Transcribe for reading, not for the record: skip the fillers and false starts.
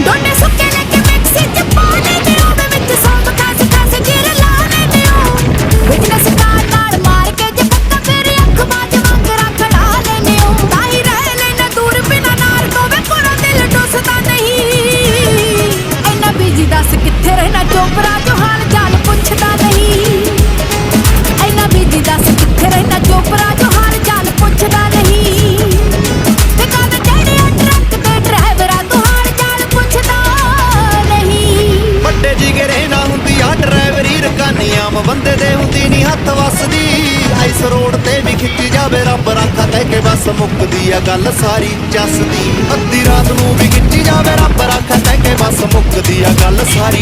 ਡੋਡੇ ਸੁੱਕੇ ਲੈ ਕੇ ਮਿਕਸੀ ਚ ਪਾ ਲੈਂਦੇ ਹੋ ਵੇ ਵਿੱਚ ਸੌਂਫ ਖਾਸ ਖਾਸ ਜੀਰੇ ਲਾ ਲੈਂਦੇ ਹੋ ਬਿਜ਼ਨਸ ਕਾਰ ਨਾਲ ਮਾਰ ਕੇ ਜੇ ਪੱਕਾ ਤੇਰੀ ਅੱਖ ਬਾਜ ਵਾਂਗ ਰੱਖੜਾ ਲੈਂਦੇ ਹੋ ਤਾਂ ਹੀ ਰਹਿ ਲੈਣਾ ਦੂਰ ਬਿਨਾ ਨਾਰ ਤੋਂ ਵੇ ਕੋਲੋਂ ਦਿਲ ਟੁੱਸਦਾ ਨਹੀਂ ਇੰਨਾ ਬਿਜੀ ਦੱਸ ਕਿੱਥੇ ਰਹਿਣਾ ਚੋਪਰਾ ਜੋ ਹਾਲ ਚਾਲ ਪੁੱਛਦਾ ਨਹੀਂ ਇੰਨਾ ਬਿਜੀ ਦੱਸ ਕਿੱਥੇ ਰਹਿਣਾ ਚੋਪਰਾ ਜੋ ਹਾਲ ਚਾਲ ਪੁੱਛਦਾ ਨਹੀਂ ਤੇ ਕਦ ਚੜਿਆ ਟਰੱਕ ਤੇ ਡਰਾਈਵਰਾਂ ਤੋਂ ਹਾਲ ਚਾਲ ਪੁੱਛਦਾ ਨਹੀਂ ਵੱਡੇ ਜਿਗਰੇ ਨਾ ਹੁੰਦੀ ਆ ਡਰਾਈਵਰੀ ਰਕਾਨੀ ਆਮ ਬੰਦੇ ਦੇ ਹੁੰਦੀ ਨਹੀਂ ਹੱਥ ਵੱਸਦੀ ਆਈਸ ਰੋਡ ਤੇ ਵੀ ਖਿੱਚੀ ਜਾਵੇ ਰੱਬ ਰਾਖਾ ਕਹਿ ਕੇ ਬਸ ਮੁੱਕਦੀ ਆ ਗੱਲ ਸਾਰੀ ਚੱਸਦੀ ਅੱਧੀ ਰਾਤ ਨੂੰ ਵੀ ਖਿੱਚੀ ਜਾਵੇ ਰੱਬ ਰਾਖਾ ਕਹਿ ਕੇ ਬਸ ਮੁੱਕਦੀ ਆ ਗੱਲ ਸਾਰੀ